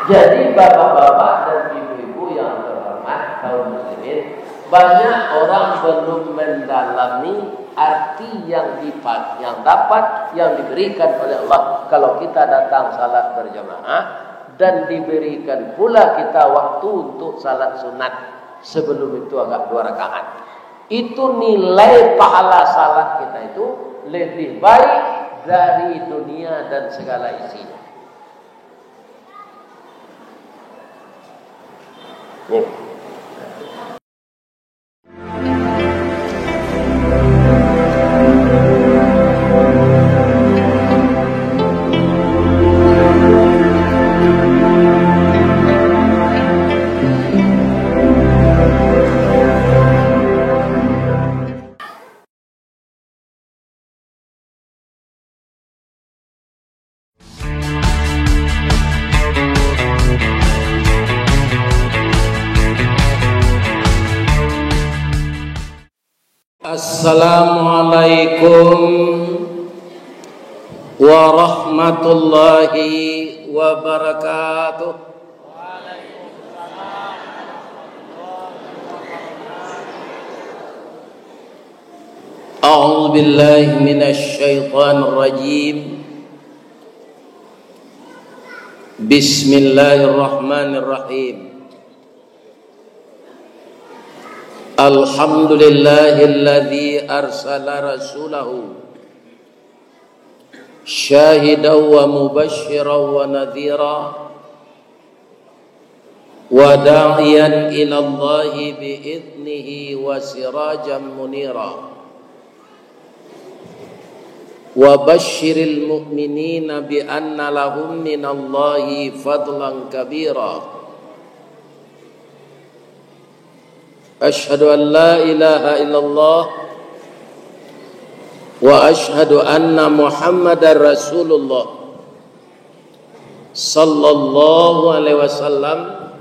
Jadi bapak-bapak dan ibu-ibu yang terhormat kaum muslimin, banyak orang belum mendalami arti yang diberikan oleh Allah kalau kita datang salat berjamaah, dan diberikan pula kita waktu untuk salat sunat sebelum itu agak 2 rakaat. Itu nilai pahala salat kita itu lebih baik dari dunia dan segala isinya. Assalamualaikum warahmatullahi wabarakatuh. A'udzu billahi minasy syaithanir rajim. Bismillahirrahmanirrahim. Alhamdulillahilladzi arsala rasulahu syahidan wa mubasysyiran wa nadhira wa da'iyan ila Allahi bi'idnihi wa sirajan munira wa basyiril mu'minina bi anna lahum minallahi fadlan kabira. Asyhadu an la ilaha illallah wa asyhadu anna Muhammadar Rasulullah sallallahu alaihi wasallam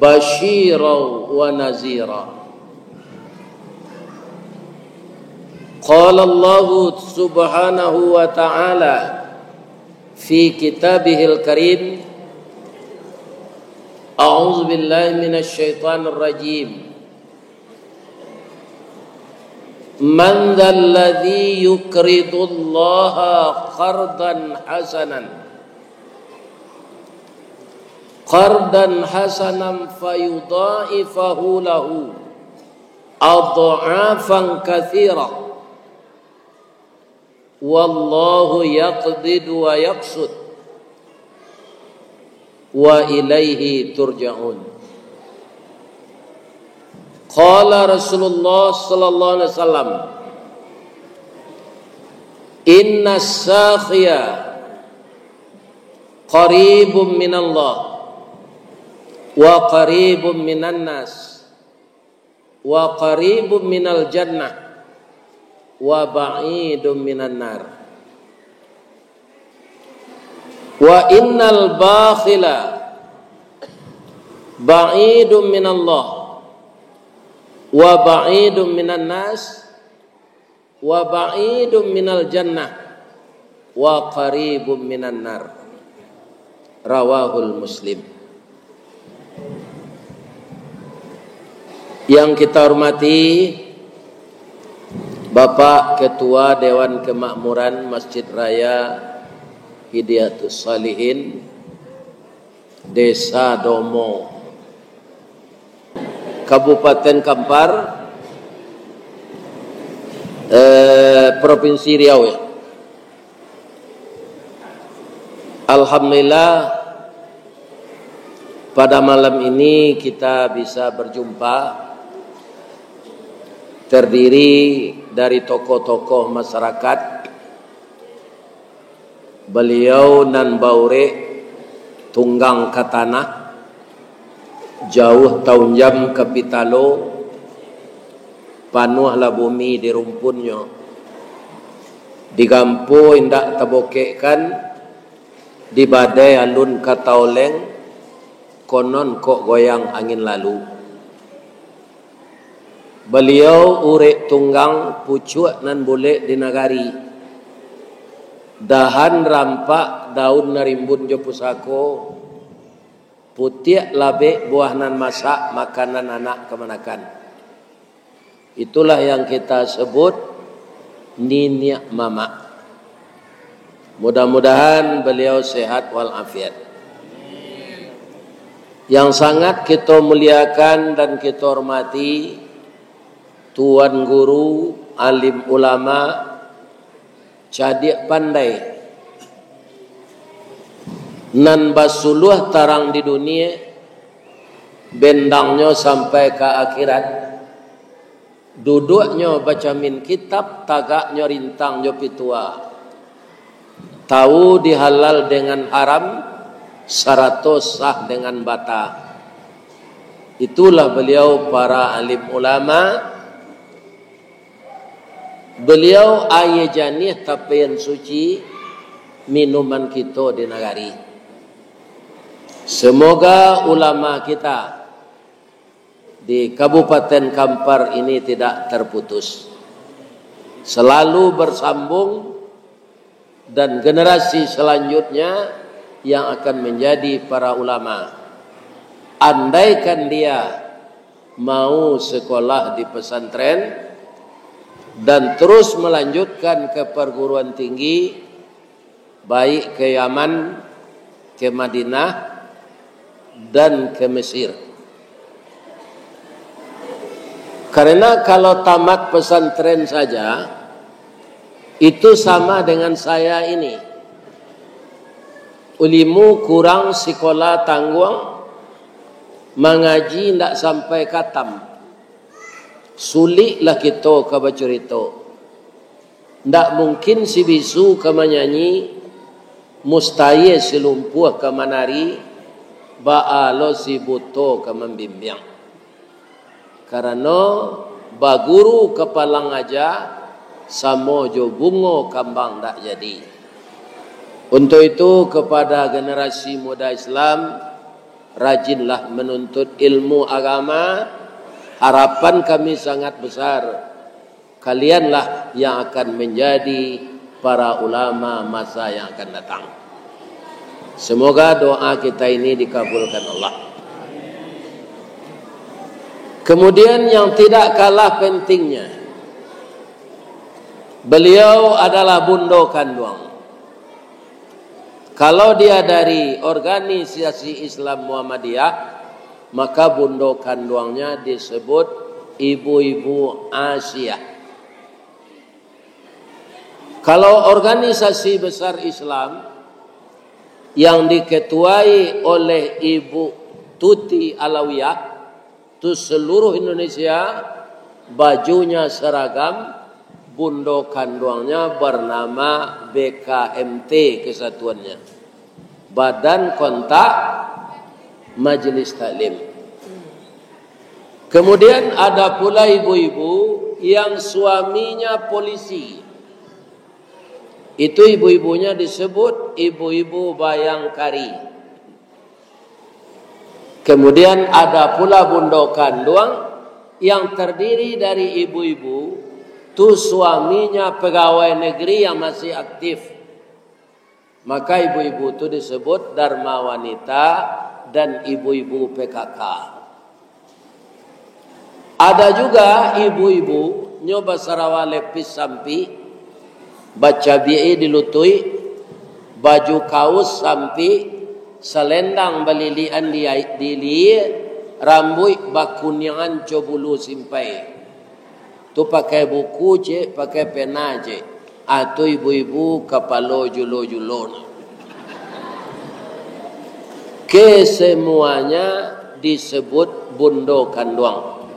basyiran wa nazira. Qala Allah subhanahu wa ta'ala fi kitabihil karim, A'udzu billahi minasy syaithanir rajim. Man dzalladzi yuqridullaha qardan hasanan fayudha'ifahu lahu adha'afan katsira wallahu yaqdidu wa yaqsud wa ilaihi turja'un. Qala Rasulullah sallallahu alaihi wasallam, inna as-sakhiya qaribun minallah wa qaribun minan nas wa qaribun minal jannah wa ba'idun minan nar. Wa innal bakhila ba'idun minallah wa ba'idun minan nas wa ba'idun minal jannah wa qaribun minan nar. Rawahul Muslim. Yang kita hormati Bapak Ketua Dewan Kemakmuran Masjid Raya Hidayatus Shalihin Desa Domo, Kabupaten Kampar, Provinsi Riau. Alhamdulillah pada malam ini kita bisa berjumpa, terdiri dari tokoh-tokoh masyarakat. Beliau nan baure tunggang katana jauh tahun jam ke Pitalo, panuhlah bumi di rumpunnya, digampu indak tabokekkan, di badai alun kataoleng, konon kok goyang angin lalu. Beliau urek tunggang pucuk nan boleh di nagari, dahan rampak daun narimbun jo pusako, putih labe buahnan masak makanan anak kemanakan. Itulah yang kita sebut nini mama. Mudah-mudahan beliau sehat walafiat. Yang sangat kita muliakan dan kita hormati tuan guru, alim ulama, cadik pandai, nan basuluh tarang di dunia, bendangnya sampai ke akhirat, duduknya baca min kitab, tagaknya rintang jopi tua, tahu dihalal dengan haram, 100 sah dengan bata. Itulah beliau para alim ulama. Beliau aye janih tapian suci minuman kita di negari. Semoga ulama kita di Kabupaten Kampar ini tidak terputus, selalu bersambung, dan generasi selanjutnya yang akan menjadi para ulama. Andaikan dia mau sekolah di pesantren dan terus melanjutkan ke perguruan tinggi, baik ke Yaman, ke Madinah, dan ke Mesir. Karena kalau tamat pesantren saja, itu sama dengan saya ini. Ulimu kurang sekolah tangguang, mengaji tidak sampai katam. Sulitlah kita ke bercerita. Tidak mungkin si bisu ke menyanyi, mustahil si lumpuh ke menari, ba'alo si buto ke membimbing. Karena baguru kepala ngaja, samo jo bungo kambang tak jadi. Untuk itu kepada generasi muda Islam, rajinlah menuntut ilmu agama. Harapan kami sangat besar, kalianlah yang akan menjadi para ulama masa yang akan datang. Semoga doa kita ini dikabulkan Allah. Kemudian yang tidak kalah pentingnya, beliau adalah Bundo Kanduang. Kalau dia dari organisasi Islam Muhammadiyah, maka Bundo Kanduangnya disebut Ibu-Ibu Asia. Kalau organisasi besar Islam yang diketuai oleh Ibu Tuti Alawiyah, itu seluruh Indonesia bajunya seragam, Bundo Kanduangnya bernama BKMT kesatuannya, Badan Kontak Majelis Taklim. Kemudian ada pula ibu-ibu yang suaminya polisi. Itu ibu-ibunya disebut ibu-ibu Bayangkari. Kemudian ada pula Bundo Kanduang yang terdiri dari ibu-ibu tu suaminya pegawai negeri yang masih aktif. Maka ibu-ibu itu disebut Dharma Wanita dan ibu-ibu PKK. Ada juga ibu-ibu nyoba sarawa lepis sampi, baca bi'i dilutui, baju kaus sampi, selendang balilian dili, rambut bakunyangan cobulu simpai. Tu pakai buku je, pakai pena je. Atau ibu-ibu kepala julo-julo. Kesemuanya disebut Bundo Kanduang.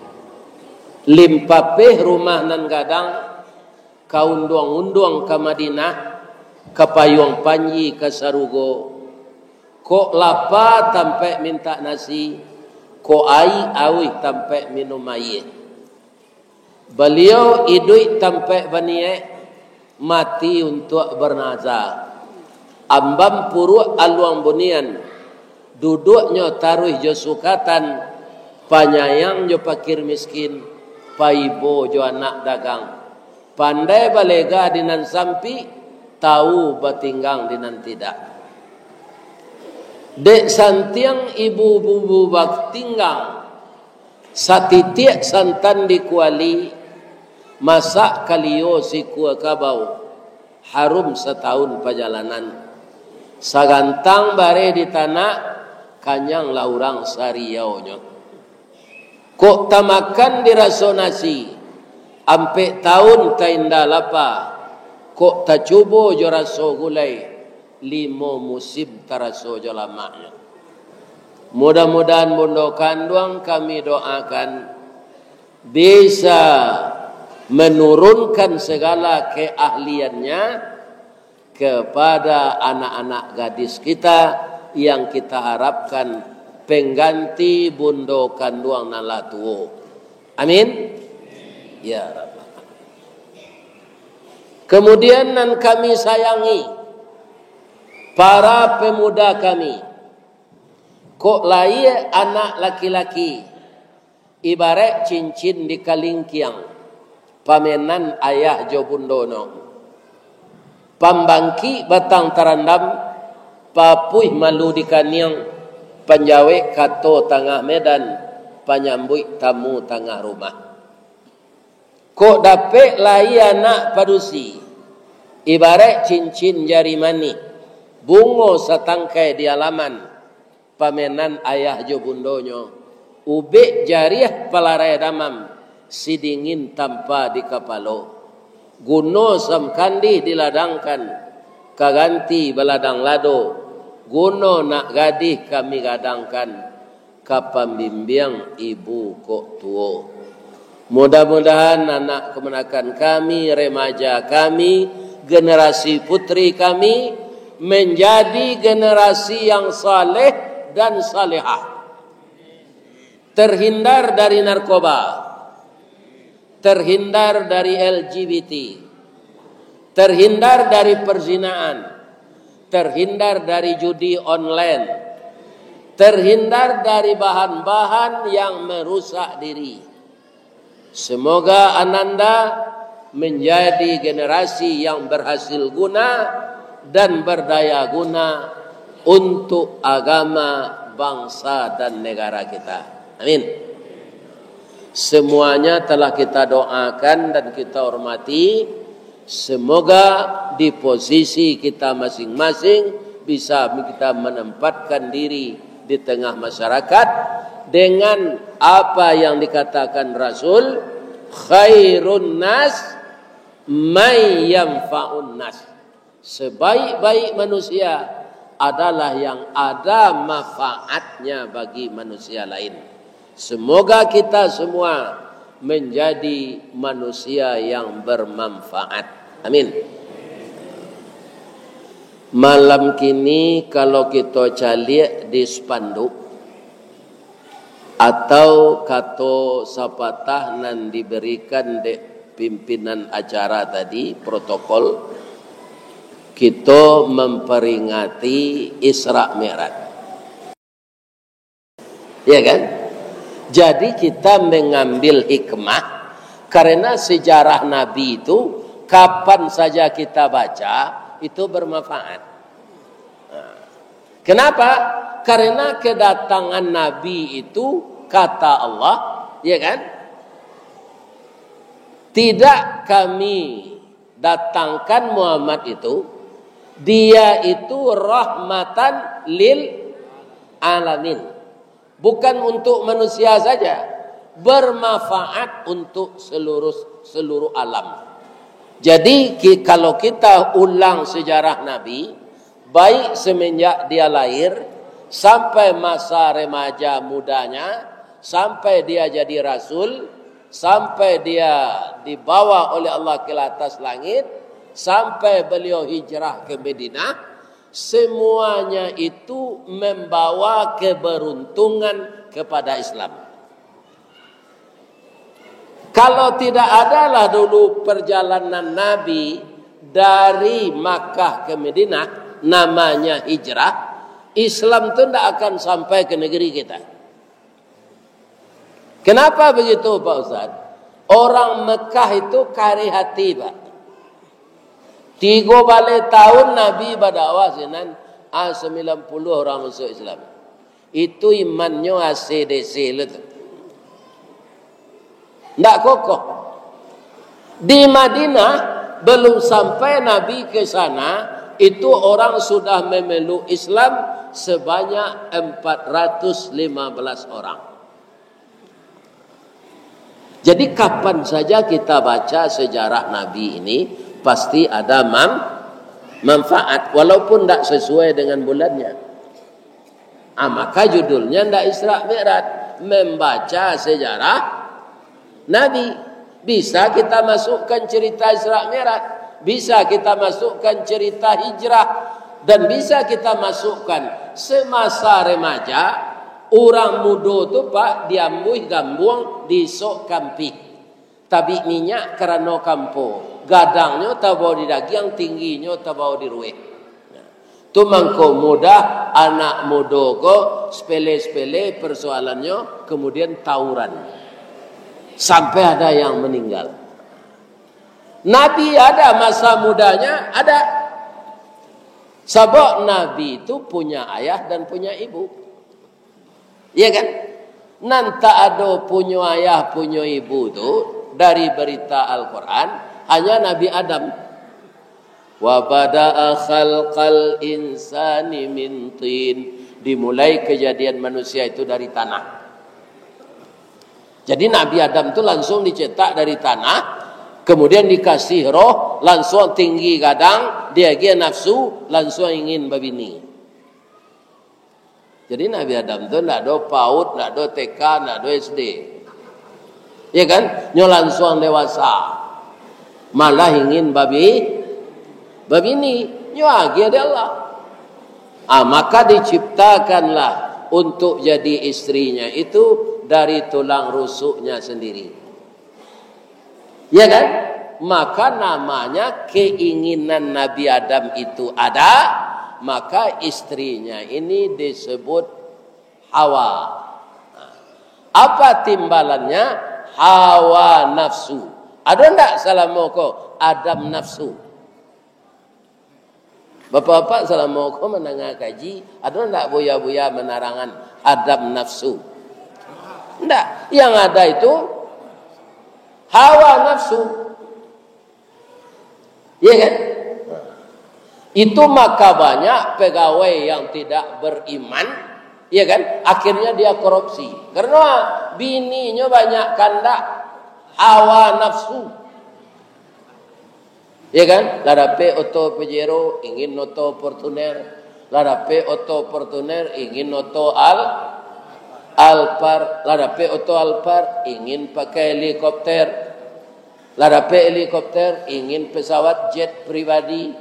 Limpapeh rumah nan gadang, kaunduang-unduang ke Madinah, ke Payung Panji ke Sarugo. Kok lapar sampai minta nasi, kok awi sampai minum air. Beliau hidup sampai baniye mati untuk bernazar. Ambam puru aluang bunian, duduknya taruh jo sukatan, panyayang jo pakir miskin, paibo jo anak dagang. Pandai balega dinan sampi, tahu batinggang dinan tidak. Dek santiang ibu-ibu bak tinggang satitiak santan di kuali masak kalio si kua kabau harum setahun perjalanan sagantang bare di tanah kanyang laurang sariaunya kok tamakan diraso nasi ampe tahun tainda lapa kok tacubo jo raso gulai limo musim taraso jo lamanya. Mudah-mudahan bondo kanduang kami doakan bisa menurunkan segala keahliannya kepada anak-anak gadis kita yang kita harapkan pengganti bondo kanduang nalatuo. Amin. Ya Rabbal. Kemudian nan kami sayangi para pemuda kami, kok lahir anak laki-laki ibarat cincin di kalingkiang pamenan ayah jo bundono pambangki batang tarandam papuih malu di kaniang panjawe kato tengah medan panyambui tamu tengah rumah kok dapet lahir anak padusi ibarat cincin jari mani bungo setangkai di halaman pamenan ayah jo bundonyo ube jariah palarai damam sidingin tanpa di kapalo guno samkandi diladangkan kaganti baladang lado guno nak gadih kami gadangkan kapambimbiang ibu kok tuo. Mudah-mudahan anak kemenakan kami, remaja kami, generasi putri kami menjadi generasi yang saleh dan salihah. Terhindar dari narkoba, terhindar dari LGBT, terhindar dari perzinaan, terhindar dari judi online, terhindar dari bahan-bahan yang merusak diri. Semoga ananda menjadi generasi yang berhasil guna dan berdaya guna untuk agama, bangsa dan negara kita. Amin. Semuanya telah kita doakan dan kita hormati. Semoga di posisi kita masing-masing bisa kita menempatkan diri di tengah masyarakat dengan apa yang dikatakan Rasul, khairun nas may yanfa'un nas. Sebaik-baik manusia adalah yang ada manfaatnya bagi manusia lain. Semoga kita semua menjadi manusia yang bermanfaat. Amin. Malam kini kalau kita calik di spanduk atau kato sapatah nan diberikan de pimpinan acara tadi protokol, kita memperingati Isra Mi'raj. Ya kan? Jadi kita mengambil hikmah karena sejarah Nabi itu kapan saja kita baca itu bermanfaat. Kenapa? Karena kedatangan Nabi itu kata Allah, ya kan? Tidak kami datangkan Muhammad itu, dia itu rahmatan lil alamin. Bukan untuk manusia saja, bermanfaat untuk seluruh alam. Jadi kalau kita ulang sejarah Nabi, baik semenjak dia lahir sampai masa remaja mudanya, sampai dia jadi rasul, sampai dia dibawa oleh Allah ke atas langit, sampai beliau hijrah ke Madinah, semuanya itu membawa keberuntungan kepada Islam. Kalau tidak adalah dulu perjalanan Nabi dari Makkah ke Madinah, namanya hijrah, Islam itu tidak akan sampai ke negeri kita. Kenapa begitu Pak Ustaz? Orang Mekah itu kari hati Pak. 3 balik tahun Nabi berdakwah sinan A90 orang masuk Islam. Itu imannya ACDC lah tu. Tak kokoh. Di Madinah belum sampai Nabi ke sana, itu orang sudah memeluk Islam sebanyak 415 orang. Jadi kapan saja kita baca sejarah Nabi ini, pasti ada manfaat walaupun tidak sesuai dengan bulannya. Maka judulnya tidak Isra Mi'raj, membaca sejarah Nabi. Bisa kita masukkan cerita Isra Mi'raj, bisa kita masukkan cerita hijrah, dan bisa kita masukkan semasa remaja orang muda tu pak diambuh gambung disok kampi. Tabi minyak kerana kampo. Gadangnya tabau di daging, tingginya tabau di rueh. Tu mangko mudah anak muda ko sepele-sepele persoalannya kemudian tawuran. Sampai ada yang meninggal. Nabi ada masa mudanya, ada. Sebab Nabi itu punya ayah dan punya ibu. Iya kan? Nanti ada punya ayah, punya ibu itu dari berita Al-Quran hanya Nabi Adam. Wa bada'a khalqal insani min tin. Dimulai kejadian manusia itu dari tanah. Jadi Nabi Adam itu langsung dicetak dari tanah, kemudian dikasih roh, langsung tinggi gadang, dia nafsu, langsung ingin babini. Jadi Nabi Adam itu tidak ada PAUD, tidak ada TK, tidak ada SD. Ya kan? Nyo langsung dewasa. Malah ingin babini. Nyo agi adalah. Maka diciptakanlah untuk jadi istrinya itu dari tulang rusuknya sendiri. Ya kan? Maka namanya keinginan Nabi Adam itu ada, maka istrinya ini disebut Hawa. Apa timbalannya? Hawa nafsu. Ada enggak salamoko Adam nafsu? Bapak-bapak salamoko menengah kaji, ada enggak buya-buya menarangan Adam nafsu? Enggak, yang ada itu hawa nafsu. Iya kan? Itu maka banyak pegawai yang tidak beriman, iya kan? Akhirnya dia korupsi. Karena bininya banyak kandak hawa nafsu. Iya kan? Ladape oto Pajero ingin noto Fortuner, ladape oto Fortuner ingin noto Alphard, ladape oto Alphard ingin pakai helikopter, ladape helikopter ingin pesawat jet pribadi.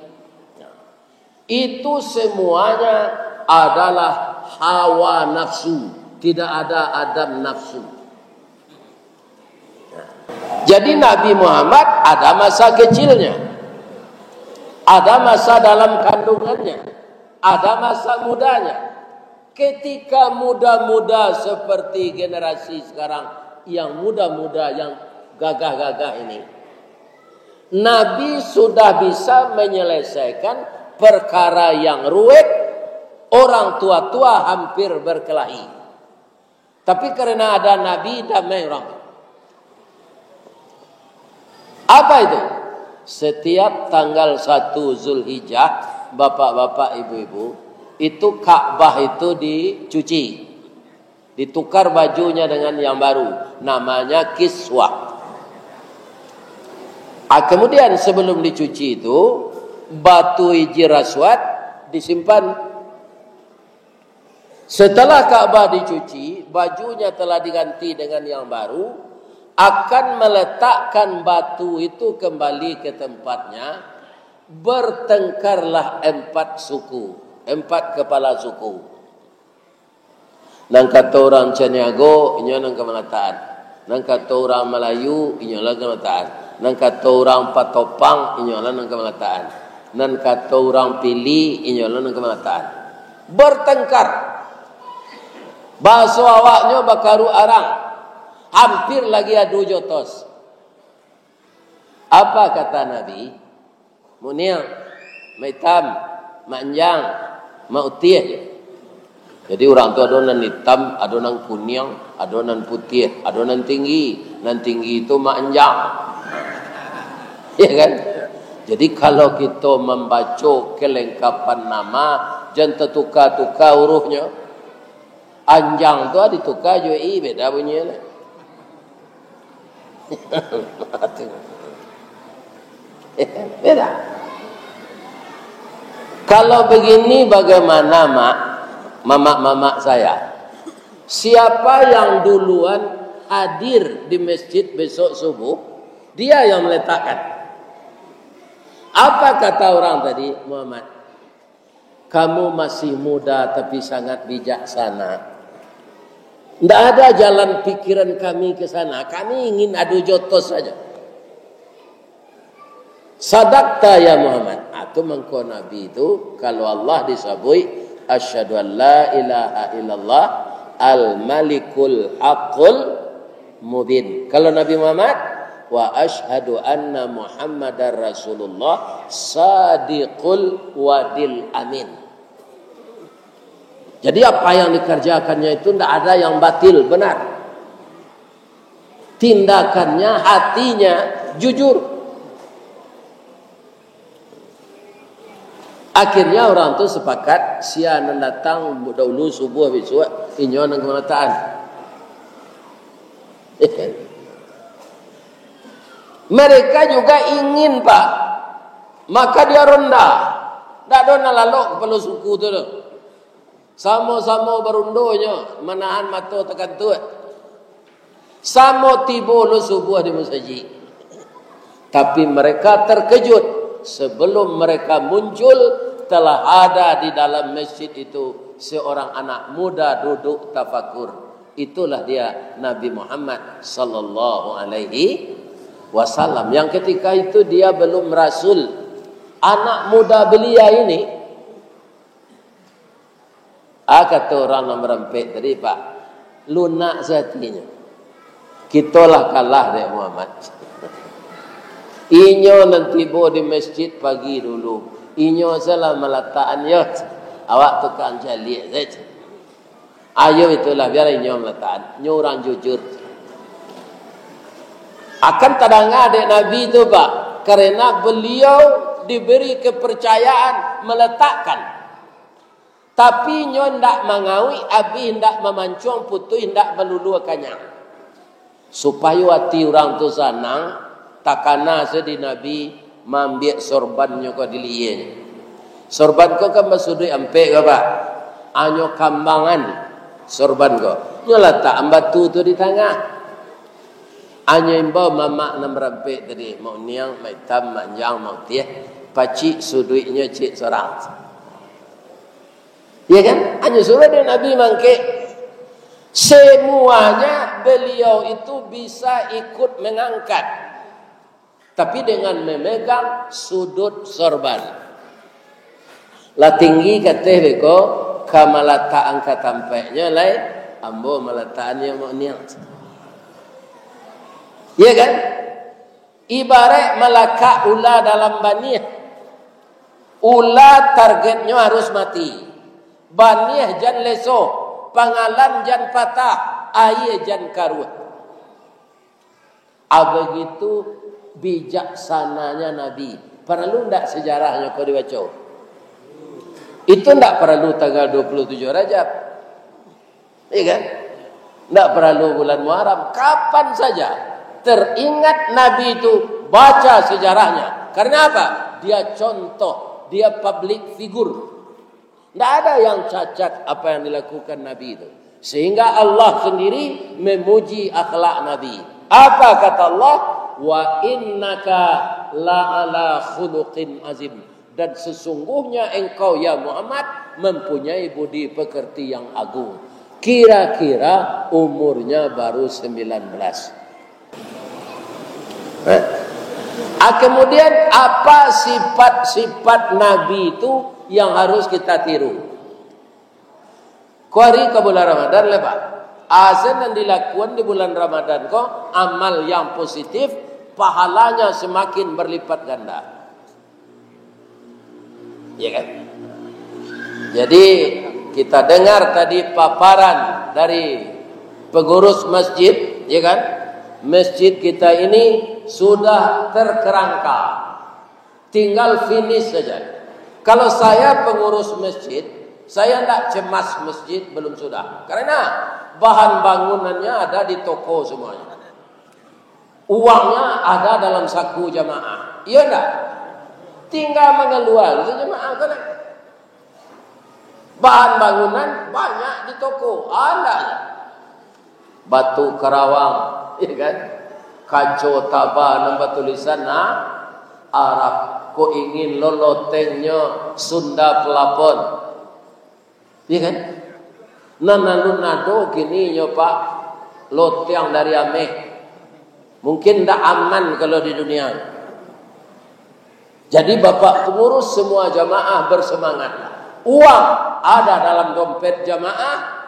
Itu semuanya adalah hawa nafsu, tidak ada Adam nafsu. Jadi Nabi Muhammad ada masa kecilnya, ada masa dalam kandungannya, ada masa mudanya. Ketika muda-muda seperti generasi sekarang, yang muda-muda, yang gagah-gagah ini, Nabi sudah bisa menyelesaikan perkara yang ruwet, orang tua-tua hampir berkelahi. Tapi karena ada Nabi, damai orang. Apa itu? Setiap tanggal 1 Zulhijjah, bapak-bapak, ibu-ibu, itu Ka'bah itu dicuci. Ditukar bajunya dengan yang baru. Namanya kiswah. Kemudian sebelum dicuci itu, batu hijir aswad disimpan. Setelah Ka'bah dicuci, bajunya telah diganti dengan yang baru, akan meletakkan batu itu kembali ke tempatnya. Bertengkarlah 4 suku, 4 kepala suku. Nang kata orang Caniago, ini nang kemelataan. Nang kata orang Melayu, ini nang kemelataan. Nang kata orang Patopang, ini nang kemelataan. Nang kata orang Pili, ini nang kemelataan. Bertengkar. Bahasa awaknya bakaru arang. Hampir lagi adu jotos. Apa kata Nabi? Munir, maitam, manjang, mautih. Jadi orang tu adonan hitam, adonan kuning, adonan putih, adonan tinggi. Nan tinggi itu manjang. Ya kan? Jadi kalau kita membaca kelengkapan nama, jangan tertukar-tukar hurufnya. Anjang tu ditukar juga beda bunyinya. Beda. Kalau begini bagaimana mamak saya? Siapa yang duluan hadir di masjid besok subuh, dia yang meletakkan. Apa kata orang tadi, Muhammad? Kamu masih muda tapi sangat bijaksana. Tidak ada jalan pikiran kami ke sana. Kami ingin adu jotos saja. Sadaqta ya Muhammad. Atau mengko Nabi itu kalau Allah disabui asyhadu an la ilaha illallah al-malikul haqqul mubin. Kalau Nabi Muhammad wa asyhadu anna Muhammadar Rasulullah sadiqul wadil amin. Jadi apa yang dikerjakannya itu tidak ada yang batil, benar. Tindakannya, hatinya jujur. Akhirnya orang tu sepakat siang datang dahulu subuh besok inyo nang kenataan. Mereka juga ingin Pak, maka dia rendah. Tak ada nalalok kepala suku tu. Sama-sama berundonya menahan mata tekan tu. Sama tiba lu subuh di masjid. Tapi mereka terkejut sebelum mereka muncul telah ada di dalam masjid itu seorang anak muda duduk tafakur. Itulah dia Nabi Muhammad sallallahu alaihi wasallam. Yang ketika itu dia belum rasul. Anak muda belia ini kata orang yang merempet tadi Pak, lunak satinya. Kitalah kalah dek Muhammad. Inyo nanti bo di masjid pagi dulu. Inyo salah meletakkan ya. Awak tukang jali saja. Ayo itulah biar inyo meletakkan. Inyo orang jujur. Akan tadanga dek Nabi itu Pak, karena beliau diberi kepercayaan meletakkan. Tapi nyo ndak mengawi, abi ndak memancung, putu ndak melulu kanyang. Supaya hati orang tu senang, takana sedi Nabi mambiak sorbannya ko diliye. Sorban ko kan masudui ampe ko Pak. Anyo kambangan sorban ko. Nyo letak batu tu di tengah. Anyo imba mamak nam rampe tadi mau niang, mau hitam, manjang, mau tiah. Pacik suduinya cik sorang. Ya kan? Hanya surah dari Nabi mangke. Semuanya beliau itu bisa ikut mengangkat. Tapi dengan memegang sudut sorban. La tinggi kata beko kamalata angkat tampaknya lai ambo malataannya mau niat. Ya kan? Ibarat malaka ula dalam baniah. Ula targetnya harus mati. Baniah jan leso, pangalan jan patah, aye jan karuh. Begitu bijaksananya Nabi. Perlu ndak sejarahnya kau dibaca? Itu ndak perlu tanggal 27 Rajab. Iya kan? Ndak perlu bulan Muharram. Kapan saja teringat Nabi itu baca sejarahnya. Karena apa? Dia contoh, dia public figure. Tidak ada yang cacat apa yang dilakukan Nabi itu. Sehingga Allah sendiri memuji akhlak Nabi. Apa kata Allah? Wa innaka la'ala khuluqin azim. Dan sesungguhnya engkau ya Muhammad mempunyai budi pekerti yang agung. Kira-kira umurnya baru 19. Kemudian apa sifat-sifat Nabi itu yang harus kita tiru? Kuari ke bulan Ramadan lepas. Azan yang dilakukan di bulan Ramadan kok amal yang positif, pahalanya semakin berlipat ganda. Ya kan? Jadi kita dengar tadi paparan dari pengurus masjid, ya kan? Masjid kita ini sudah terkerangka, tinggal finish saja. Kalau saya pengurus masjid, saya tidak cemas masjid belum sudah, karena bahan bangunannya ada di toko semuanya, uangnya ada dalam saku jamaah, iya enggak? Tinggal mengeluarkan jemaah kan. Bahan bangunan banyak di toko, ada batu karawang, ya kan? Kaco taba nambah tulisan Arab. Ko ingin lolotengnya Sunda pelapon, ya kan? Nado gini nyo pak loteng dari Ameh, mungkin tidak aman kalau di dunia. Jadi bapak pengurus semua jamaah bersemangat. Uang ada dalam dompet jamaah,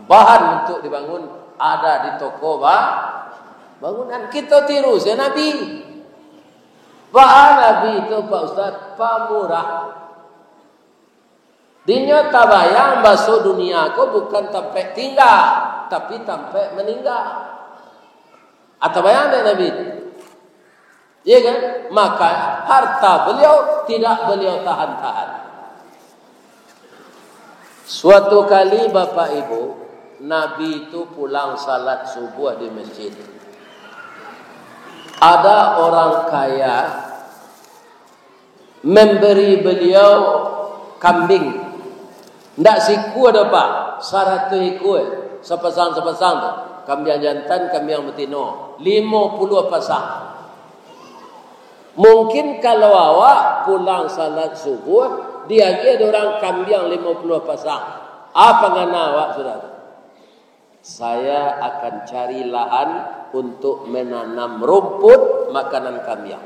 bahan untuk dibangun ada di toko bangunan. Kita tiru ya Nabi. Bahan Nabi itu Pak Ustaz pamurah. Dinya tabayang basuh dunia ko bukan sampai tinggal, tapi sampai meninggal. Atau bayang deh Nabi. Iya kan? Maka harta beliau tidak beliau tahan-tahan. Suatu kali Bapak Ibu, Nabi itu pulang salat subuh di masjid. Ada orang kaya memberi beliau kambing. Ndak siku ada Pak, 100 ekor, sepasang tu. Kambing jantan, kambing betina, 50 pasang. Mungkin kalau awak pulang salat subuh, dia ada orang kambing 50 pasang. Apa ngana awak saudara? Saya akan cari lahan untuk menanam rumput makanan kambing.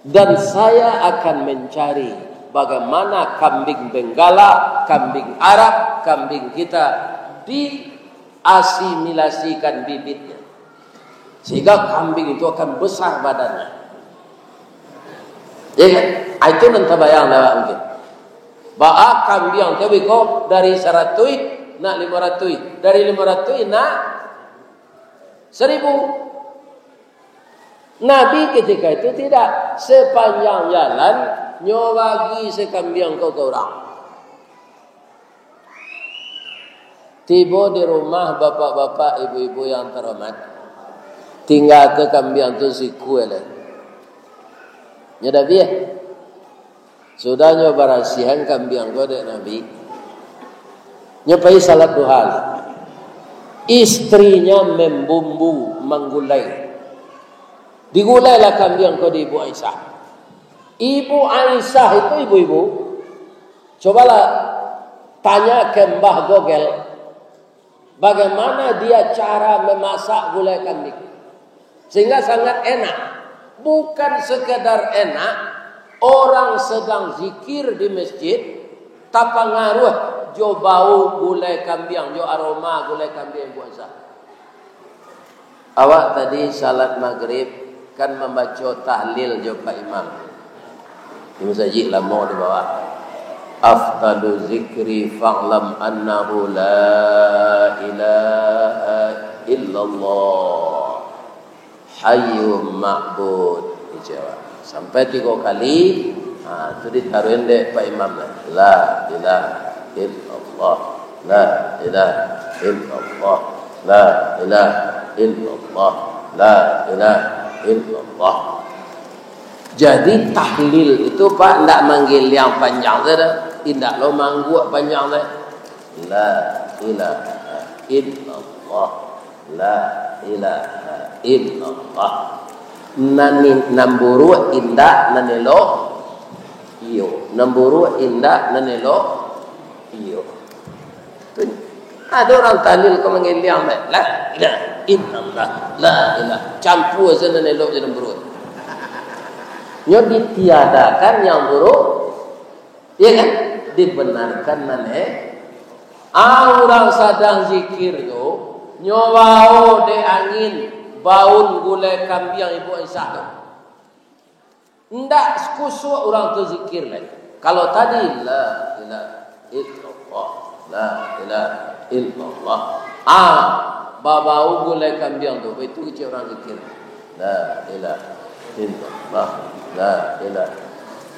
Dan saya akan mencari bagaimana kambing Benggala, kambing Arab, kambing kita diasimilasikan bibitnya. Sehingga kambing itu akan besar badannya. Ya kan? Itu nanti bayang lewat mungkin. Ba'a kambing itu biko dari 100 nak 500, dari 500 nak 1000. Nabi ketika itu tidak, sepanjang jalan nyobagi sekambing ke orang. Tiba di rumah bapak-bapak, ibu-ibu yang terhormat, tinggal ke kambing tu si kuele. Nyada biar. Sudah nyoba rasihan kambing ko dek Nabi. Nyopai salat duha. Istrinya membumbu, menggulai. Digulailah kambing ko di Ibu Aisyah. Ibu Aisyah itu ibu-ibu. Cobalah tanya ke Mbah Gogel. Bagaimana dia cara memasak gulai kambing. Sehingga sangat enak. Bukan sekedar enak, orang sedang zikir di masjid, tanpa ngaruh jo bau gulai kambing, jo aroma gulai kambing puasa. Awak tadi salat maghrib kan membaca tahlil jo Pak Imam. Di masjid lama di bawah. Afdalu zikri fa'lam annahu la ilaha illallah. Hayyum ma'bud, dijawab sampai 3 kali. Itu ditaruhin deh Pak Imam, la ilaha illallah, la ilaha illallah, la ilaha illallah, la ilaha illallah. Jadi tahlil itu Pak tidak manggil yang panjang saja, tidak lo mangguk panjang saja. La ilaha illallah, la ilaha illallah. Nani namburu indah nanelo iyo, namburu indah nanelo iyo. Ada orang tahlil kau manggil yang la ilaha illallah, la ilaha campur saja nanelo jadi namburu. Nyo ditiadakan yang buruk, ya kan? Dibenarkan mana? Orang sedang zikir tu, nyobao de angin, baun gulai kambing Ibu Aisyah tu. Ndak kusuk orang tu zikir lagi. Kalau tadi la ilaha illallah, la ilaha illallah. Babau gulai kambing tu itu kecil orang kecil. La ilaha illallah, la ilaha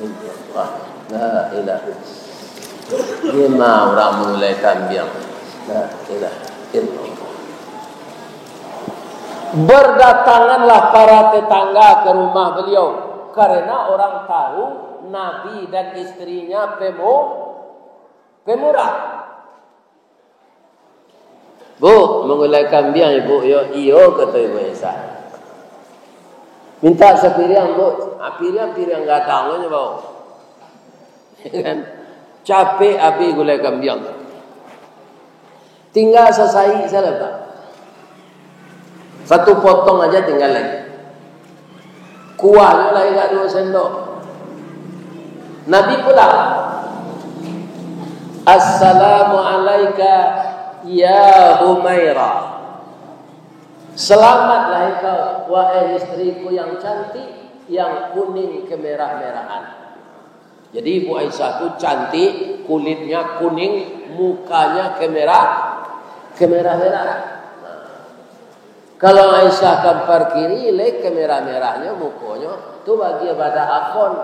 illallah, la ilaha. Lima orang mengulai kambing. La ilaha illallah. Berdatanganlah para tetangga ke rumah beliau karena orang tahu Nabi dan istrinya pemurah. Bu, mengulai kambing ibu, iyo kata ibu Isa. Minta sepiring bu, piring enggak tahu nya bau. Kan? Capek api gulai kambing. Tinggal selesai saya letak. Satu potong aja tinggal lagi. Kuahnya lagi enggak 2 sendok. Nabi pula. Assalamu alayka ya Humairah. Selamatlah engkau wahai istriku yang cantik, yang kuning kemerah-merahan. Jadi Ibu Aisyah itu cantik, kulitnya kuning, mukanya kemerah-merahan. Kalau Aisyah kampar kiri, lek kemerah-merahnya mukanya itu bagi pada akon.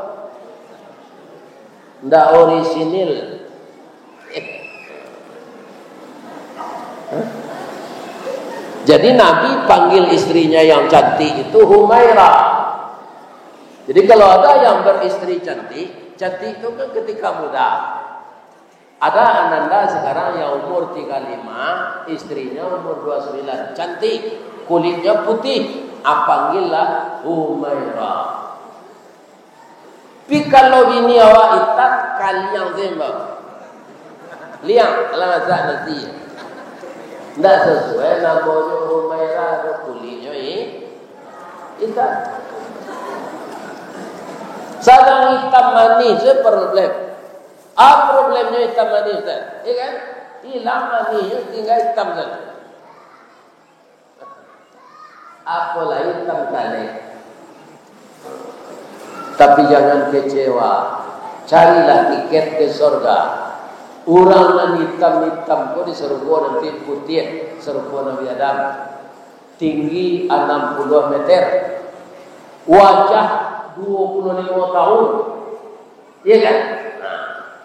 Ndak orisinil. Jadi Nabi panggil istrinya yang cantik itu Humairah. Jadi kalau ada yang beristri cantik itu kan ketika muda. Ada ananda sekarang yang umur 35, istrinya umur 29, cantik, kulitnya putih, panggillah Humairah. Tapi kalau bini awak hitam, kalian sembah. Liang, kalau masak nanti. Tidak sesuai namanya Humairah, kulitnya hitam. Sadang hitam manis itu problem. Problemnya hitam manis kan? Iya kan? Hilang manisnya tinggal hitam saja. Apalah hitam kali. Tapi jangan kecewa. Carilah tiket ke surga. Orang yang hitam-hitam kok di surga nanti putih, surga Nabi Adam. Tinggi 60 meter. Wajah 25 tahun. Iya kan?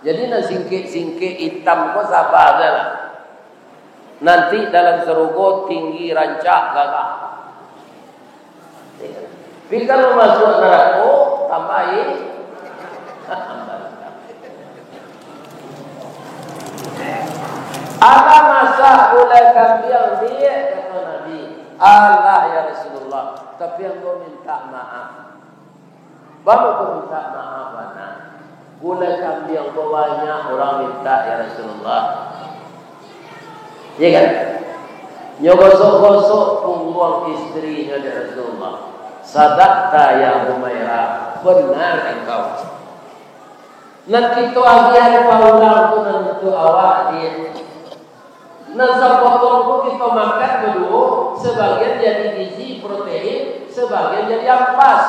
Jadi nak singkit hitam kok sabar lah. Nanti dalam surga tinggi rancak gagah. Tapi kalau masuk neraka tambahin. Ada masa boleh kambing dia kata Nabi. Allah ya Rasulullah. Tapi yang kau minta maaf. Baru kau minta maaf mana? Gulai kambing banyak orang minta ya Rasulullah. Ya kan? Nyogosok-gosok punggung istrinya ya Rasulullah. Sadaqta ya Humairah. Benar engkau. Nanti itu agian paulang tu nanti awak dia. Nasa potong tu kita makan berdua. Sebagian jadi gizi protein, sebagian jadi ampas.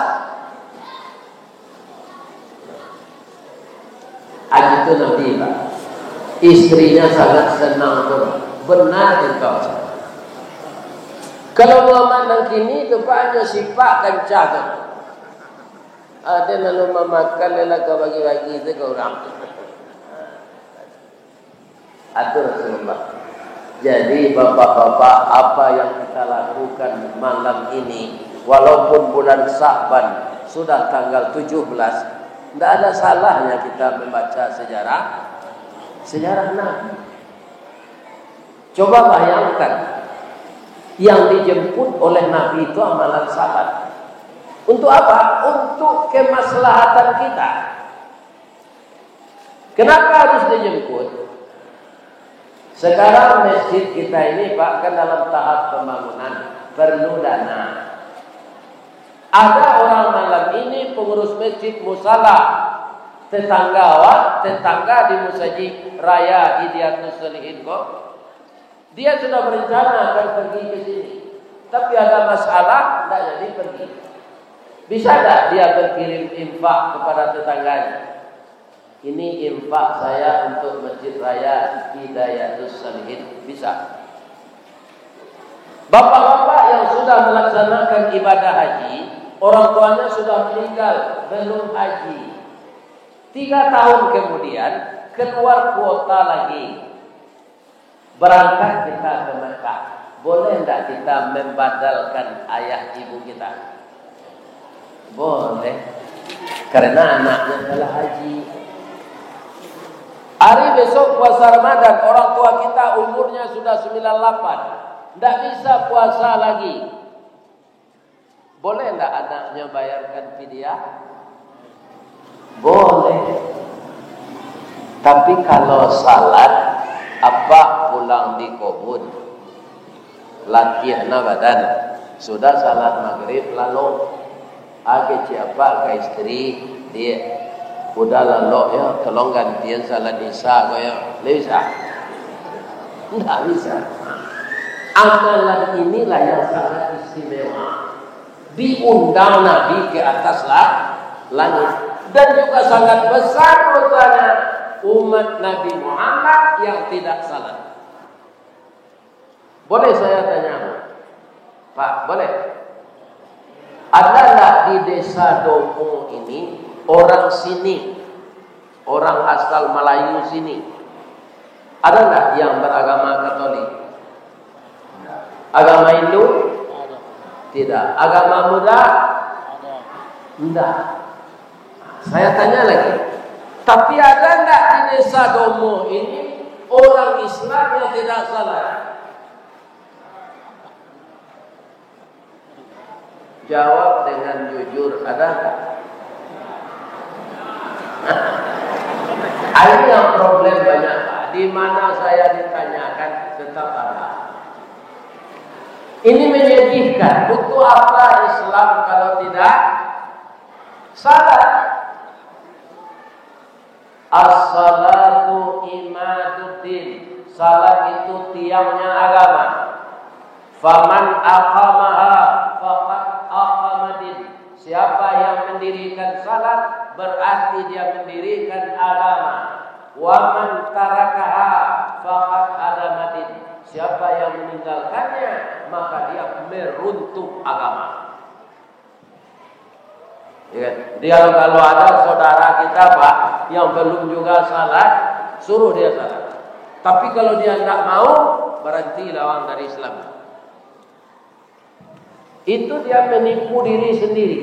Itu Nabi Pak. Istrinya sangat senang pun. Benar engkau. Kalau Muhammad nang kini tu Pak hanya sifat kencah tu. Ada lalu memakan lelah kau bagi-bagi itu ke orang. Atur Rasulullah. Jadi bapak-bapak, apa yang kita lakukan malam ini, walaupun bulan Sa'ban sudah tanggal 17. Tidak ada salahnya kita membaca sejarah Nabi. Coba bayangkan, yang dijemput oleh Nabi itu amalan sahabat. Untuk apa? Untuk kemaslahatan kita. Kenapa harus dijemput? Sekarang masjid kita ini Pak kan dalam tahap pembangunan, perlu dana. Ada orang malam ini pengurus masjid musala, tetangga di Musajid Raya Hidayatus Shalihin kok. Dia sudah berencana akan pergi ke sini. Tapi ada masalah, tidak jadi pergi. Bisa tak dia berkirim infak kepada tetangganya? Ini infak saya untuk Masjid Raya Hidayatus Salihin. Bisa. Bapak-bapak yang sudah melaksanakan ibadah haji, orang tuanya sudah meninggal, belum haji. 3 tahun kemudian keluar kuota lagi. Berangkat kita ke Mekah. Boleh tidak kita membadalkan ayah ibu kita? Boleh. Karena anaknya telah haji. Hari besok puasa Ramadan, orang tua kita umurnya sudah 98. Tidak bisa puasa lagi. Boleh tidak anaknya bayarkan fidyah? Boleh. Tapi kalau salat, apa pulang di kebun, latihan badan, sudah salat maghrib lalu age siapa ke istri dia udah lalu ya tolong gantian salat isya kaya bisa. Tidak bisa. Amalan inilah yang sangat istimewa. Diundang Nabi ke atas langit. Dan juga sangat besar dosanya umat Nabi Muhammad yang tidak salat. Boleh saya tanya, Pak, boleh? Ada tak di desa Domo ini orang sini, orang asal Melayu sini, ada tak yang beragama Katolik? Agama Hindu? Tidak. Agama Buddha? Tidak. Saya tanya lagi. Tapi ada tak di desa Domo ini orang Islam yang tidak salat? Jawab dengan jujur, ada tak? Ini yang problem banyak, Pak. Di mana saya ditanyakan tetap ada. Ini menyedihkan. Butuh apa Islam kalau tidak salat? As-salatu imaduddin. Salat itu tiangnya agama. Faman aqamaha faqad aqamadin. Siapa yang mendirikan salat berarti dia mendirikan agama. Wa man tarakaha faqad adamadin. Siapa yang meninggalkannya maka dia meruntuh agama. Ya, dia kalau ada saudara kita Pak yang belum juga salat, suruh dia salat. Tapi kalau dia tidak mau, berarti lawan dari Islam. Itu dia menipu diri sendiri.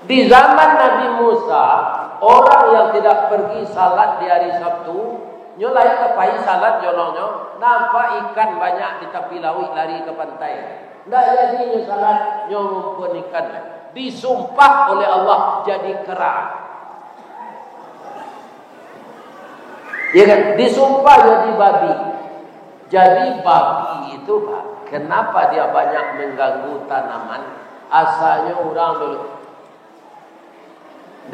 Di zaman Nabi Musa, orang yang tidak pergi salat di hari Sabtu, nyolai kepai salat jolongnya, nampak ikan banyak di tepi laut lari ke pantai. Tidak jadi salat ngumpul ikan. Disumpah oleh Allah jadi kera. Ya kan? Disumpah jadi babi. Jadi babi itu Pak, kenapa dia banyak mengganggu tanaman? Asalnya orang dulu.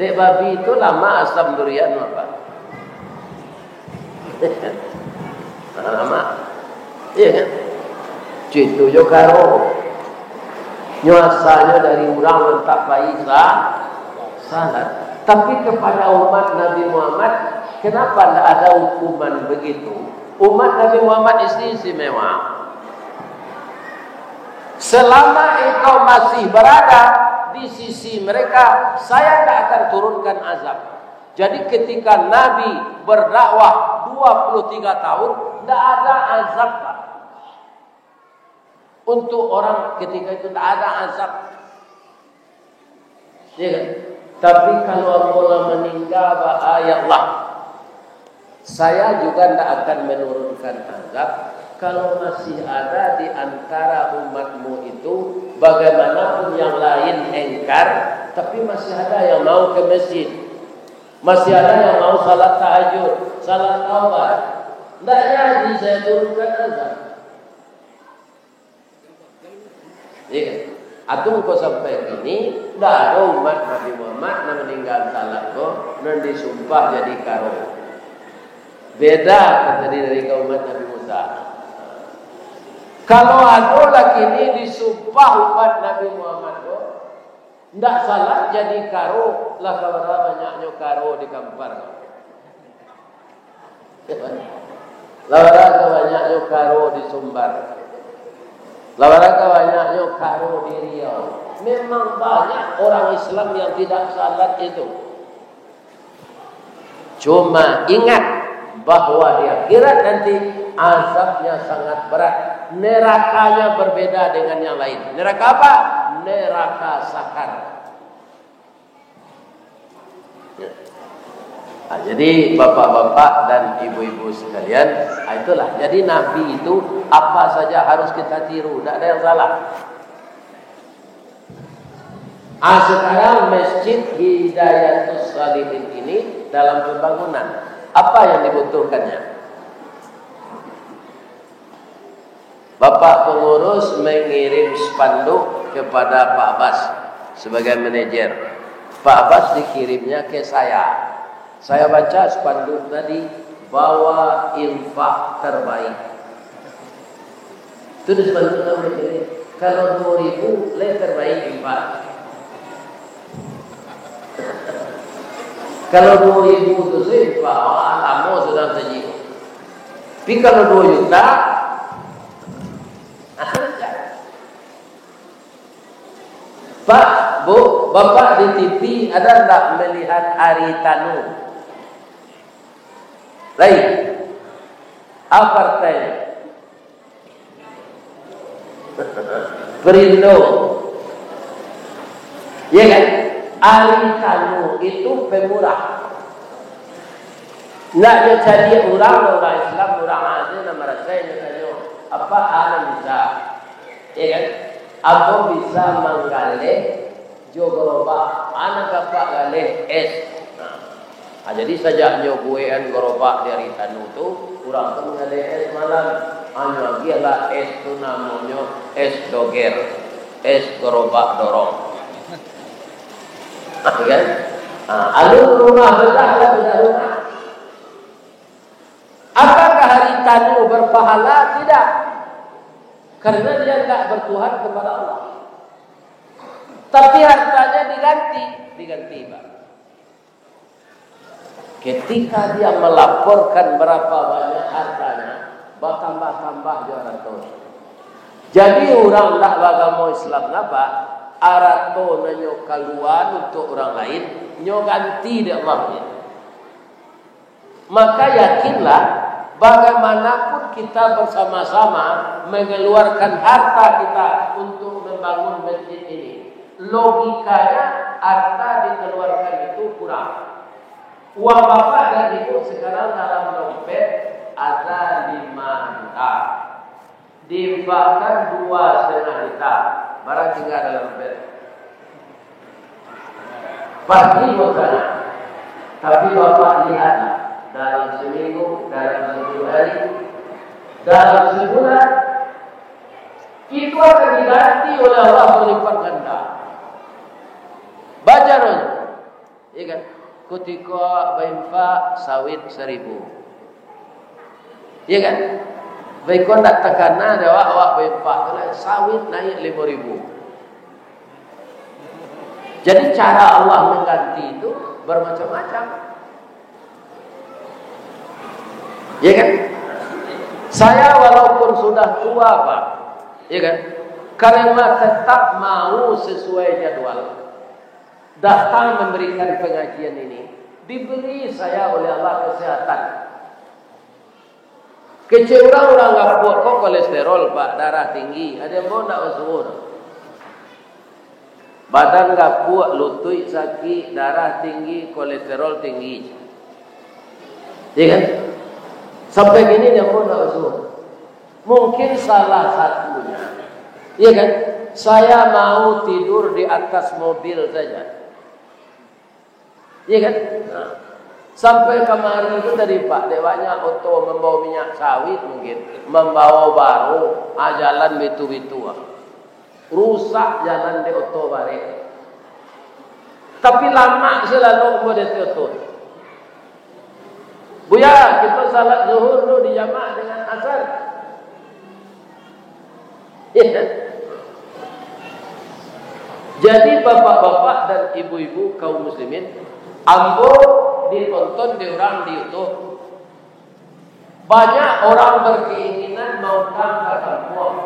Dek babi itu lama asam durian apa? Lama. Iya kan? Itu jo karo. Nyuasanya dari orang tak paisa salat. Tapi kepada umat Nabi Muhammad, kenapa tidak ada hukuman begitu? Umat Nabi Muhammad istimewa. Selama engkau masih berada di sisi mereka, saya tidak akan turunkan azab. Jadi ketika Nabi berdakwah 23 tahun, tidak ada azab Pak. Untuk orang ketika itu tidak ada azab. Ya kan? Tapi kalau Allah meninggal, ya Allah, saya juga tidak akan menurunkan azab. Kalau masih ada di antara umatmu itu, bagaimanapun yang lain engkar, tapi masih ada yang mau ke masjid, masih ada yang mau salat tahajud, salat taubat, tidak jadi saya turunkan azab. Ya, atau kau sampai ini, tidak ada umat Nabi Muhammad yang meninggal salat kau, dan disumpah jadi karo. Beda tadi dari kaum umat Nabi Musa. Kalau ada lagi ini disumpah umat Nabi Muhammad kau, Ndak salat jadi karo lah kabar banyaknya karo di kampar. Lawara banyaknya karo di Sumbar. Lawara banyaknya karo di Riau. Memang banyak orang Islam yang tidak salat itu. Cuma ingat bahwa di akhirat nanti azabnya sangat berat. Nerakanya berbeda dengan yang lain. Neraka apa? Neraka sakar. Nah, jadi bapak-bapak dan ibu-ibu sekalian, itulah. Jadi Nabi itu apa saja harus kita tiru, tidak ada yang salah. Sekarang Masjid Hidayatus Shalihin ini dalam pembangunan, apa yang dibutuhkannya? Bapak pengurus mengirim spanduk kepada Pak Bas sebagai manajer. Pak Bas dikirimnya ke saya. Saya baca spanduk tadi, bawa infak terbaik. Itu di spanduk ini. Kalau 2.000 lebih terbaik infak. Kalau 2.000 itu sih, Pak, lama sudah terjadi. Tapi kalau 2 juta, Pak, Bu, Bapak di TV ada tak melihat Haritanu? Lain, apa partainya? Perindo, ya kan? Haritanu itu pemurah. Nak jadi orang Islam, orang asing nama rasanya tanya apa ana bisa, ya kan? Aku bisa menggalih jogoroba, anak kapak galih es. Nah, jadi sejak nyobuean gerobak dari Tanu tu, kurang tu mengalih es malam. Anu lagi adalah es tu namanya es doger, es gerobak dorong. Kan? Alur rumah besar beda rumah. Apakah hari Tanu berpahala? Tidak. Karena dia tidak bertuhan kepada Allah. Tapi hartanya diganti, Pak. Ketika dia melaporkan berapa banyak hartanya, bertambah-tambah dia harta. Jadi orang tak beragama Islam apa? Arato nanyo kaluan untuk orang lain, nyo ganti dia mahnya. Maka yakinlah bagaimanapun kita bersama-sama mengeluarkan harta kita untuk membangun masjid ini, logikanya harta dikeluarkan itu kurang. Uang bapak dan ibu sekarang dalam dompet ada 5 juta, diinfakkan 2,5 juta, barang tinggal dalam dompet. Pasti bukan. Tapi bapak lihat dalam seminggu, dalam 10 hari, dalam sebulan, itu akan diganti oleh Allah berlipat ganda. Baca dulu, ya kan? Ketika berinfak sawit 1.000, ya kan? Baik kau tak tekanan dia awak berinfak, sawit naik 5.000. Jadi cara Allah mengganti itu bermacam-macam. Ya kan? Saya walaupun sudah tua, Pak, ya kan? Karena tetap mau sesuai jadwal datang memberikan pengajian ini, diberi saya oleh Allah kesehatan. Kecil orang nggak kuat kok kolesterol, Pak, darah tinggi, ada yang mau tak masuk. Badan nggak kuat, lutut sakit, darah tinggi, kolesterol tinggi, ya kan? Sampai gini dia pun tak masuk. Mungkin salah satunya, ya kan? Saya mau tidur di atas mobil saja. Iya kan? Nah, sampai kemarin itu tadi Pak, dewanya auto membawa minyak sawit mungkin, membawa baru, jalan bitu-bitu, rusak jalan di auto bare. Tapi lama selalu buat itu auto. Buya, kita salat zuhur dulu dijamak dengan asar. Iya kan? Jadi bapak-bapak dan ibu-ibu kaum muslimin, ambo ditonton di orang di YouTube. Banyak orang berkeinginan mau ke kampung.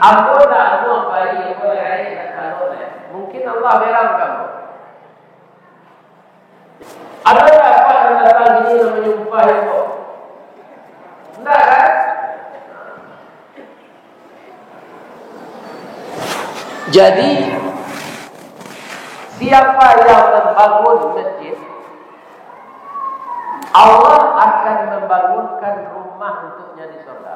Ambo dah mau bayi boleh kalau mungkin Allah berang kamu. Ada apa yang datang ini menyumpah itu? Tidak kan? Jadi siapa yang membangun masjid, Allah akan membangunkan rumah untuknya di surga.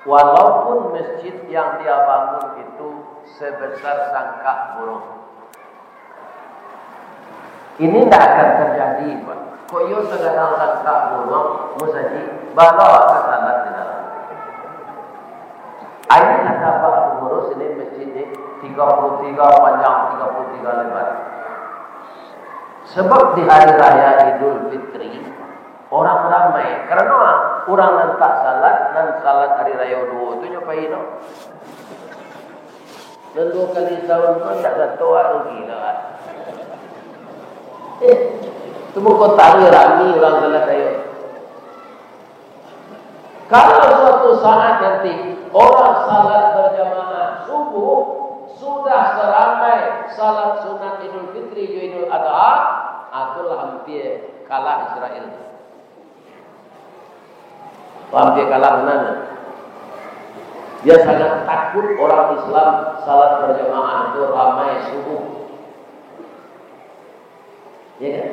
Walaupun masjid yang dia bangun itu sebesar sangkak burung. Ini tidak akan terjadi, Pak. Kok yo segala sangkak burung musaji bawa ke salat di dalam. Ini kata Pak Pengurus, ini masjid ini 33 panjang, 33 lebar. Sebab di hari raya Idul Fitri orang ramai karena orang nantak salat dan salat hari raya dua itu nyobain. Dan 2 kali tahun pun tak satu lagi lah. Temu kota ramai orang salat raya. Kalau suatu saat nanti orang salat berjamaah subuh sudah seramai salat sunat Idul Fitri dan Idul Adha, itulah hampir kalah Israel. Hampir kalah mana? Dia sangat takut orang Islam salat berjamaah itu ramai subuh. Ya kan?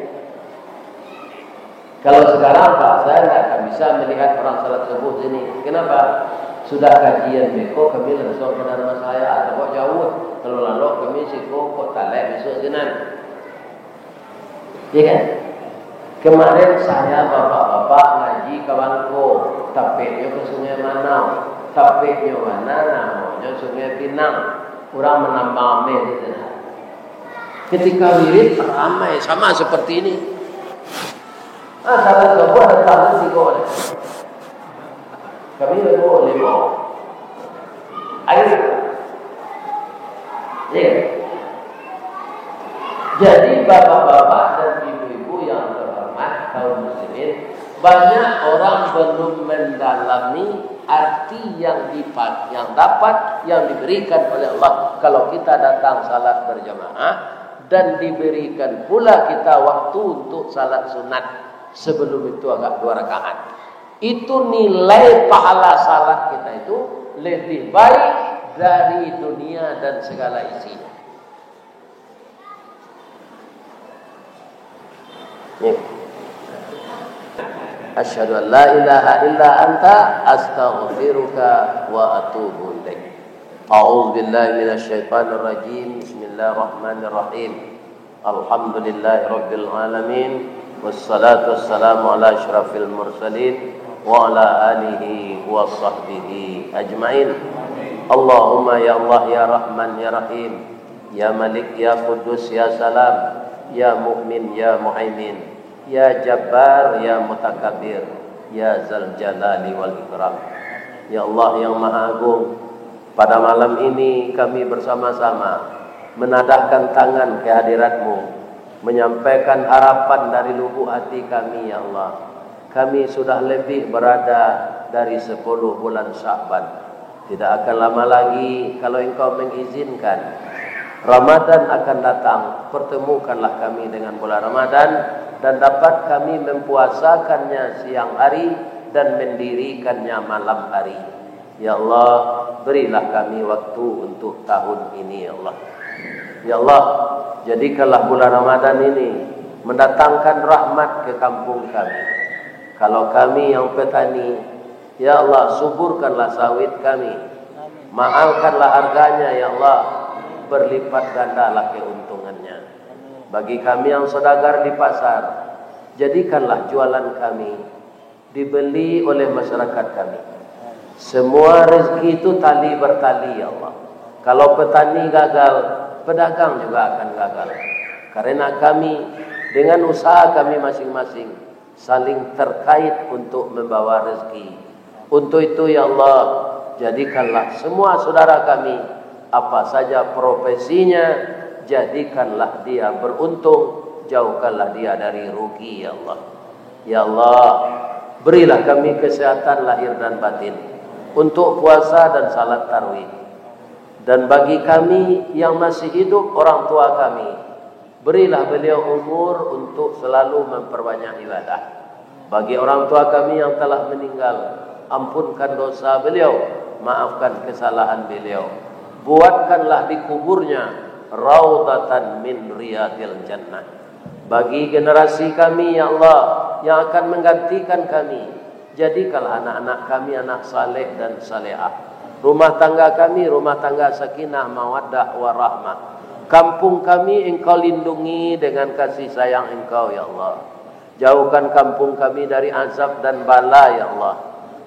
Kalau sekarang Pak, saya tidak akan bisa melihat orang salat subuh sini. Kenapa? Sudah kajian beko, kami langsung ke rumah saya atau kok jauh. Kalau lalu kami siko kok talek besok jenan. Ya kan? Kemarin saya bapak-bapak ngaji kawanku, tapeknya ke Sungai Manau, tapeknya mana namanya Sungai Pinang. Orang menambah amel di sana. Ketika wirid ramai sama seperti ini. Salah sebuah ada tamu siko. Kami boleh mau. Ayo. Ya. Jadi bapak-bapak dan ibu-ibu yang terhormat kaum muslimin, banyak orang belum mendalami arti yang dapat yang diberikan oleh Allah kalau kita datang salat berjamaah dan diberikan pula kita waktu untuk salat sunat sebelum itu agak 2 rakaat. Itu nilai pahala salat kita itu lebih baik dari dunia dan segala isinya. Asyhadu an la ilaha illa anta astaghfiruka wa atubu ilaik. A'udzu billahi minasy syaithanir rajim. Bismillahirrahmanirrahim. Alhamdulillahirabbil alamin. Wassalatu wassalamu ala asyrafil mursalin wa ala alihi wa sahbihi ajmain. Allahumma ya Allah ya Rahman ya Rahim, ya Malik ya Qudus ya Salam, ya Mu'min ya Muhaimin, ya Jabbar ya Mutakabbir, ya Zal Jalali wal Ikram. Ya Allah yang Maha Agung, pada malam ini kami bersama-sama menadahkan tangan kehadirat-Mu, menyampaikan harapan dari lubuk hati kami. Ya Allah, kami sudah lebih berada dari 10 bulan Sya'ban. Tidak akan lama lagi kalau Engkau mengizinkan Ramadan akan datang. Pertemukanlah kami dengan bulan Ramadan dan dapat kami mempuasakannya siang hari dan mendirikannya malam hari. Ya Allah, berilah kami waktu untuk tahun ini. Ya Allah, ya Allah, jadikanlah bulan Ramadan ini mendatangkan rahmat ke kampung kami. Kalau kami yang petani, ya Allah, suburkanlah sawit kami, mahalkanlah harganya. Ya Allah, berlipat gandalah keuntungannya. Bagi kami yang saudagar di pasar, jadikanlah jualan kami dibeli oleh masyarakat kami. Semua rezeki itu tali bertali. Ya Allah, kalau petani gagal, pedagang juga akan gagal. Karena kami dengan usaha kami masing-masing saling terkait untuk membawa rezeki. Untuk itu ya Allah, jadikanlah semua saudara kami apa saja profesinya, jadikanlah dia beruntung, jauhkanlah dia dari rugi ya Allah. Ya Allah, berilah kami kesehatan lahir dan batin untuk puasa dan salat tarawih. Dan bagi kami yang masih hidup, orang tua kami, berilah beliau umur untuk selalu memperbanyak ibadah. Bagi orang tua kami yang telah meninggal, ampunkan dosa beliau, maafkan kesalahan beliau. Buatkanlah di kuburnya raudhatan min riyadil jannah. Bagi generasi kami ya Allah yang akan menggantikan kami, jadikanlah anak-anak kami anak saleh dan salehah. Rumah tangga kami rumah tangga sakinah mawaddah warahmah. Kampung kami Engkau lindungi dengan kasih sayang Engkau ya Allah. Jauhkan kampung kami dari azab dan bala ya Allah.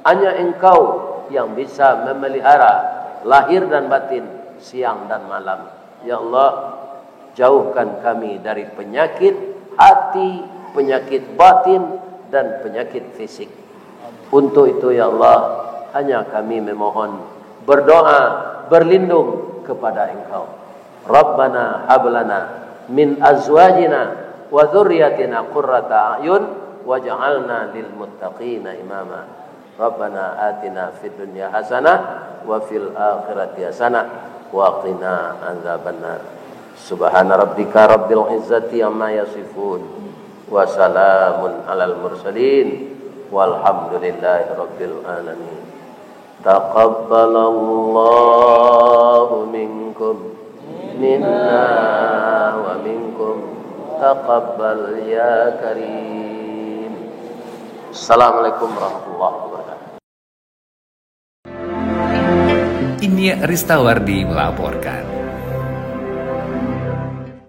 Hanya Engkau yang bisa memelihara lahir dan batin, siang dan malam. Ya Allah, jauhkan kami dari penyakit hati, penyakit batin, dan penyakit fisik. Untuk itu ya Allah, hanya kami memohon, berdoa, berlindung kepada Engkau. Rabbana hablana min azwajina wa dzurriyyatina qurrata a'yun waj'alna lil muttaqina imama. Rabbana atina fid dunya hasanah wa fil akhirati hasanah wa qina adzabannar. Subhana rabbika rabbil izzati amma yasifun wa salamun alal mursalin walhamdulillahi rabbil alamin. Taqabbalallahu minkum minna wa minkum taqabbal ya karim. Assalamualaikum warahmatullahi wabarakatuh. Ini Ristawardi melaporkan.